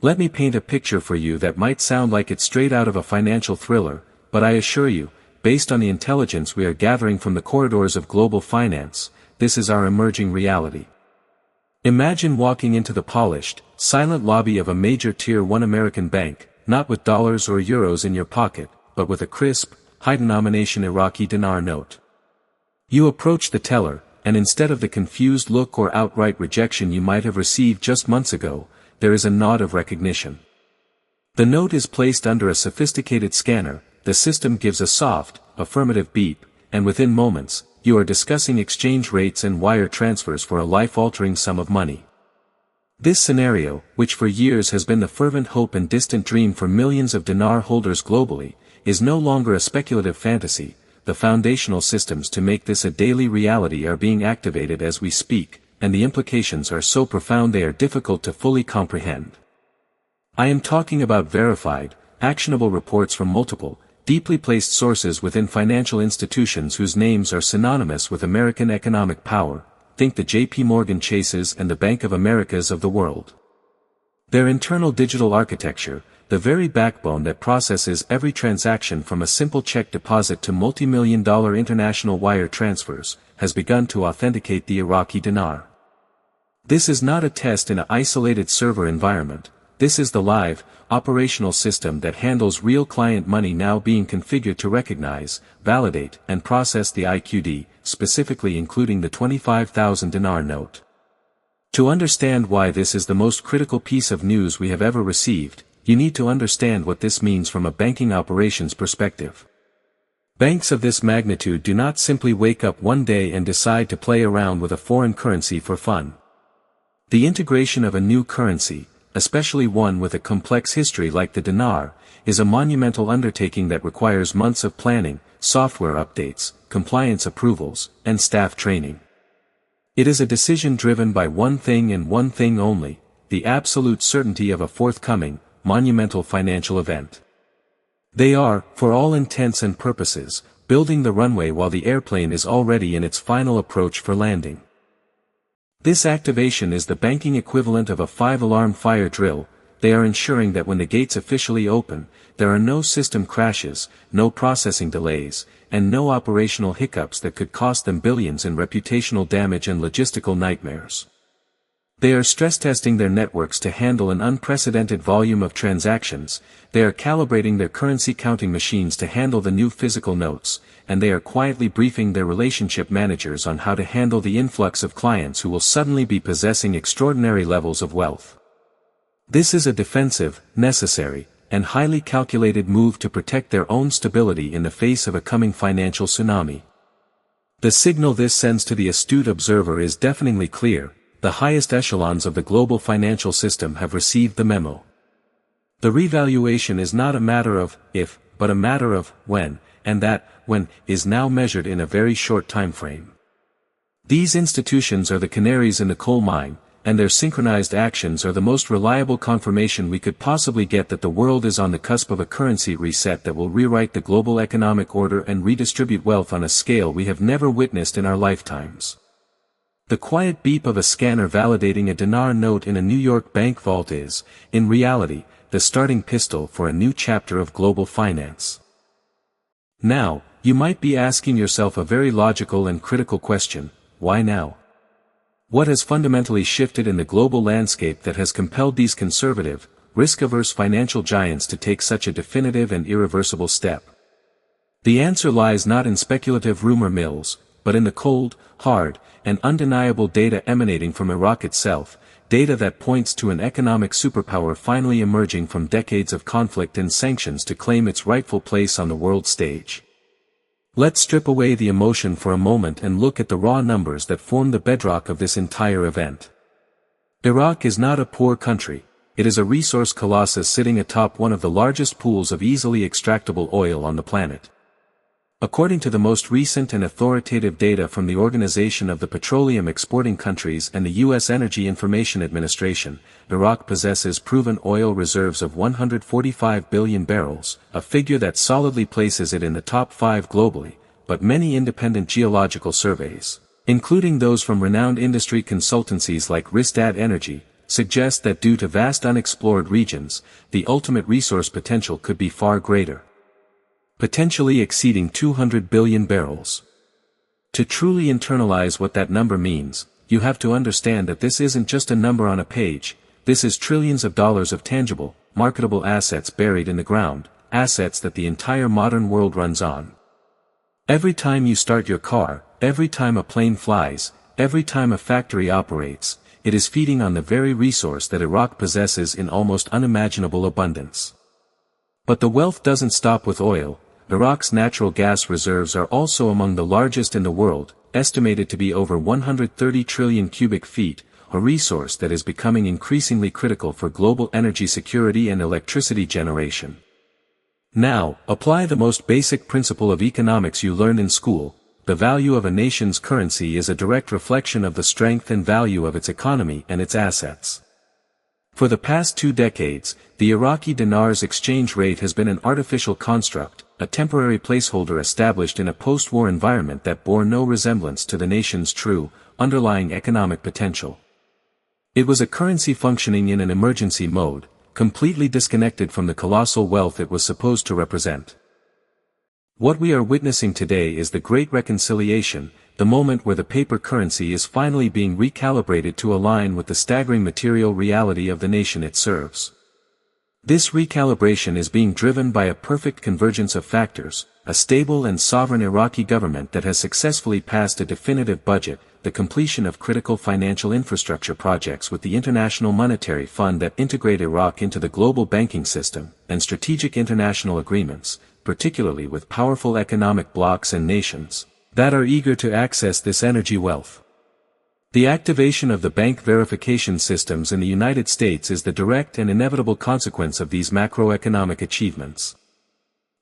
Let me paint a picture for you that might sound like it's straight out of a financial thriller, but I assure you, based on the intelligence we are gathering from the corridors of global finance, this is our emerging reality. Imagine walking into the polished, silent lobby of a major Tier 1 American bank, not with dollars or euros in your pocket, but with a crisp, high-denomination Iraqi dinar note. You approach the teller, and instead of the confused look or outright rejection you might have received just months ago, there is a nod of recognition. The note is placed under a sophisticated scanner, the system gives a soft, affirmative beep, and within moments, you are discussing exchange rates and wire transfers for a life-altering sum of money. This scenario, which for years has been the fervent hope and distant dream for millions of dinar holders globally, is no longer a speculative fantasy. The foundational systems to make this a daily reality are being activated as we speak, and the implications are so profound they are difficult to fully comprehend. I am talking about verified, actionable reports from multiple, deeply placed sources within financial institutions whose names are synonymous with American economic power. Think the J.P. Morgan Chases and the Bank of Americas of the world. Their internal digital architecture, the very backbone that processes every transaction from a simple check deposit to multi-million-dollar international wire transfers, has begun to authenticate the Iraqi dinar. This is not a test in an isolated server environment. This is the live, operational system that handles real client money now being configured to recognize, validate, and process the IQD, specifically including the 25,000 dinar note. To understand why this is the most critical piece of news we have ever received, you need to understand what this means from a banking operations perspective. Banks of this magnitude do not simply wake up one day and decide to play around with a foreign currency for fun. The integration of a new currency, especially one with a complex history like the dinar, is a monumental undertaking that requires months of planning, software updates, compliance approvals, and staff training. It is a decision driven by one thing and one thing only, the absolute certainty of a forthcoming, monumental financial event. They are, for all intents and purposes, building the runway while the airplane is already in its final approach for landing. This activation is the banking equivalent of a 5-alarm fire drill. They are ensuring that when the gates officially open, there are no system crashes, no processing delays, and no operational hiccups that could cost them billions in reputational damage and logistical nightmares. They are stress testing their networks to handle an unprecedented volume of transactions, they are calibrating their currency counting machines to handle the new physical notes, and they are quietly briefing their relationship managers on how to handle the influx of clients who will suddenly be possessing extraordinary levels of wealth. This is a defensive, necessary, and highly calculated move to protect their own stability in the face of a coming financial tsunami. The signal this sends to the astute observer is deafeningly clear. The highest echelons of the global financial system have received the memo. The revaluation is not a matter of if, but a matter of when, and that when is now measured in a very short time frame. These institutions are the canaries in the coal mine, and their synchronized actions are the most reliable confirmation we could possibly get that the world is on the cusp of a currency reset that will rewrite the global economic order and redistribute wealth on a scale we have never witnessed in our lifetimes. The quiet beep of a scanner validating a dinar note in a New York bank vault is, in reality, the starting pistol for a new chapter of global finance. Now, you might be asking yourself a very logical and critical question: why now? What has fundamentally shifted in the global landscape that has compelled these conservative, risk-averse financial giants to take such a definitive and irreversible step? The answer lies not in speculative rumor mills, but in the cold, hard, and undeniable data emanating from Iraq itself, data that points to an economic superpower finally emerging from decades of conflict and sanctions to claim its rightful place on the world stage. Let's strip away the emotion for a moment and look at the raw numbers that form the bedrock of this entire event. Iraq is not a poor country, it is a resource colossus sitting atop one of the largest pools of easily extractable oil on the planet. According to the most recent and authoritative data from the Organization of the Petroleum Exporting Countries and the U.S. Energy Information Administration, Iraq possesses proven oil reserves of 145 billion barrels, a figure that solidly places it in the top 5 globally, but many independent geological surveys, including those from renowned industry consultancies like Rystad Energy, suggest that due to vast unexplored regions, the ultimate resource potential could be far greater, potentially exceeding 200 billion barrels. To truly internalize what that number means, you have to understand that this isn't just a number on a page. This is trillions of dollars of tangible, marketable assets buried in the ground, assets that the entire modern world runs on. Every time you start your car, every time a plane flies, every time a factory operates, it is feeding on the very resource that Iraq possesses in almost unimaginable abundance. But the wealth doesn't stop with oil. Iraq's natural gas reserves are also among the largest in the world, estimated to be over 130 trillion cubic feet, a resource that is becoming increasingly critical for global energy security and electricity generation. Now, apply the most basic principle of economics you learned in school. The value of a nation's currency is a direct reflection of the strength and value of its economy and its assets. For the past 2 decades, the Iraqi dinar's exchange rate has been an artificial construct, a temporary placeholder established in a post-war environment that bore no resemblance to the nation's true, underlying economic potential. It was a currency functioning in an emergency mode, completely disconnected from the colossal wealth it was supposed to represent. What we are witnessing today is the Great Reconciliation, the moment where the paper currency is finally being recalibrated to align with the staggering material reality of the nation it serves. This recalibration is being driven by a perfect convergence of factors: a stable and sovereign Iraqi government that has successfully passed a definitive budget, the completion of critical financial infrastructure projects with the International Monetary Fund that integrate Iraq into the global banking system, and strategic international agreements, particularly with powerful economic blocs and nations that are eager to access this energy wealth. The activation of the bank verification systems in the United States is the direct and inevitable consequence of these macroeconomic achievements.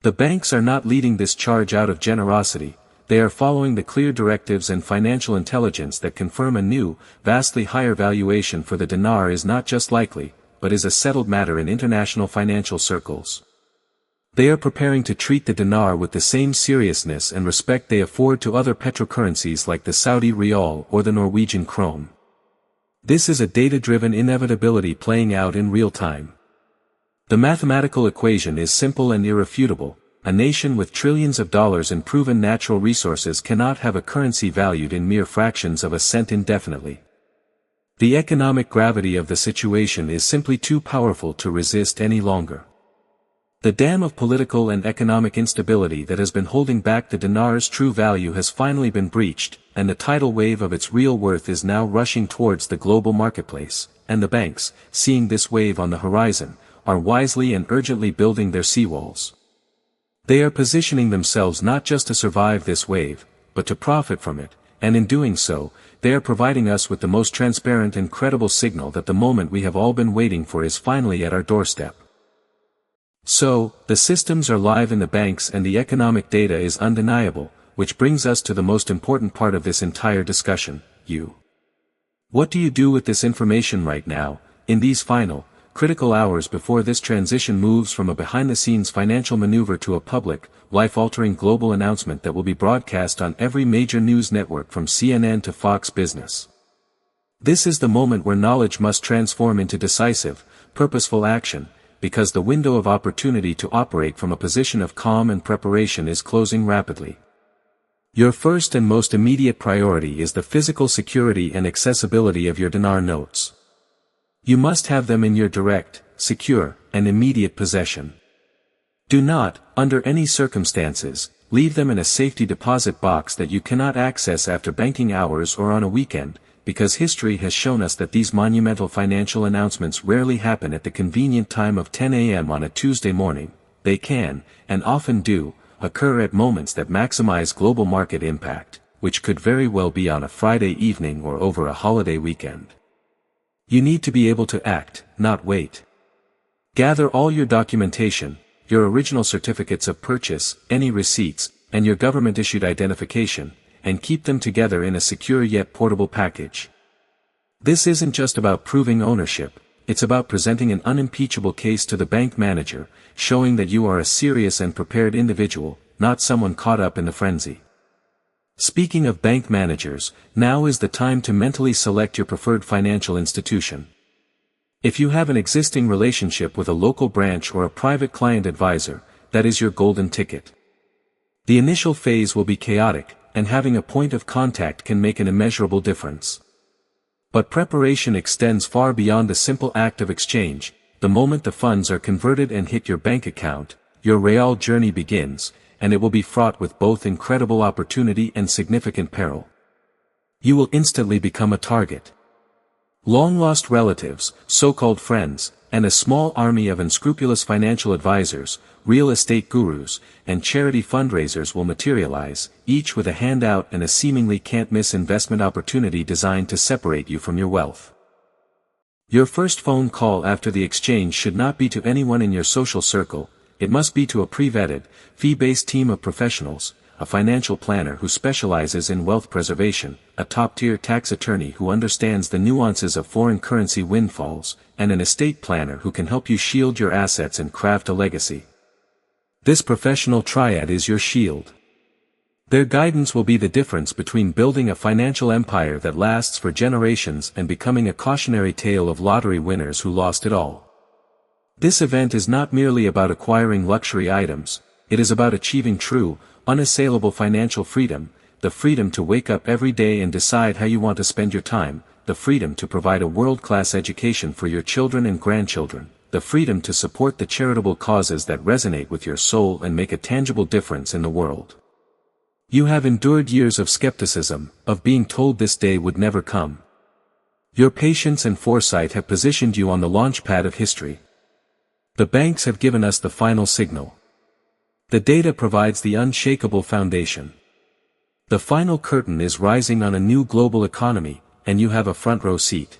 The banks are not leading this charge out of generosity. They are following the clear directives and financial intelligence that confirm a new, vastly higher valuation for the dinar is not just likely, but is a settled matter in international financial circles. They are preparing to treat the dinar with the same seriousness and respect they afford to other petrocurrencies like the Saudi rial or the Norwegian krone. This is a data-driven inevitability playing out in real time. The mathematical equation is simple and irrefutable. A nation with trillions of dollars in proven natural resources cannot have a currency valued in mere fractions of a cent indefinitely. The economic gravity of the situation is simply too powerful to resist any longer. The dam of political and economic instability that has been holding back the dinar's true value has finally been breached, and the tidal wave of its real worth is now rushing towards the global marketplace, and the banks, seeing this wave on the horizon, are wisely and urgently building their seawalls. They are positioning themselves not just to survive this wave, but to profit from it, and in doing so, they are providing us with the most transparent and credible signal that the moment we have all been waiting for is finally at our doorstep. So, the systems are live in the banks and the economic data is undeniable, which brings us to the most important part of this entire discussion: you. What do you do with this information right now, in these final, critical hours before this transition moves from a behind-the-scenes financial maneuver to a public, life-altering global announcement that will be broadcast on every major news network from CNN to Fox Business? This is the moment where knowledge must transform into decisive, purposeful action, because the window of opportunity to operate from a position of calm and preparation is closing rapidly. Your first and most immediate priority is the physical security and accessibility of your dinar notes. You must have them in your direct, secure, and immediate possession. Do not, under any circumstances, leave them in a safety deposit box that you cannot access after banking hours or on a weekend, because history has shown us that these monumental financial announcements rarely happen at the convenient time of 10 a.m. on a Tuesday morning. They can, and often do, occur at moments that maximize global market impact, which could very well be on a Friday evening or over a holiday weekend. You need to be able to act, not wait. Gather all your documentation, your original certificates of purchase, any receipts, and your government-issued identification, and keep them together in a secure yet portable package. This isn't just about proving ownership, it's about presenting an unimpeachable case to the bank manager, showing that you are a serious and prepared individual, not someone caught up in the frenzy. Speaking of bank managers, now is the time to mentally select your preferred financial institution. If you have an existing relationship with a local branch or a private client advisor, that is your golden ticket. The initial phase will be chaotic, and having a point of contact can make an immeasurable difference. But preparation extends far beyond the simple act of exchange. The moment the funds are converted and hit your bank account, your real journey begins, and it will be fraught with both incredible opportunity and significant peril. You will instantly become a target. Long-lost relatives, so-called friends, and a small army of unscrupulous financial advisors, real estate gurus, and charity fundraisers will materialize, each with a handout and a seemingly can't-miss investment opportunity designed to separate you from your wealth. Your first phone call after the exchange should not be to anyone in your social circle. It must be to a pre-vetted, fee-based team of professionals, a financial planner who specializes in wealth preservation, a top-tier tax attorney who understands the nuances of foreign currency windfalls, and an estate planner who can help you shield your assets and craft a legacy. This professional triad is your shield. Their guidance will be the difference between building a financial empire that lasts for generations and becoming a cautionary tale of lottery winners who lost it all. This event is not merely about acquiring luxury items, it is about achieving true, unassailable financial freedom, the freedom to wake up every day and decide how you want to spend your time, the freedom to provide a world-class education for your children and grandchildren, the freedom to support the charitable causes that resonate with your soul and make a tangible difference in the world. You have endured years of skepticism, of being told this day would never come. Your patience and foresight have positioned you on the launchpad of history. The banks have given us the final signal. The data provides the unshakable foundation. The final curtain is rising on a new global economy, and you have a front row seat.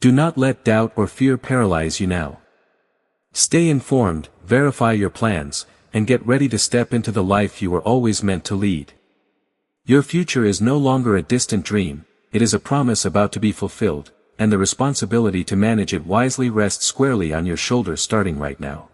Do not let doubt or fear paralyze you now. Stay informed, verify your plans, and get ready to step into the life you were always meant to lead. Your future is no longer a distant dream, it is a promise about to be fulfilled, and the responsibility to manage it wisely rests squarely on your shoulders starting right now.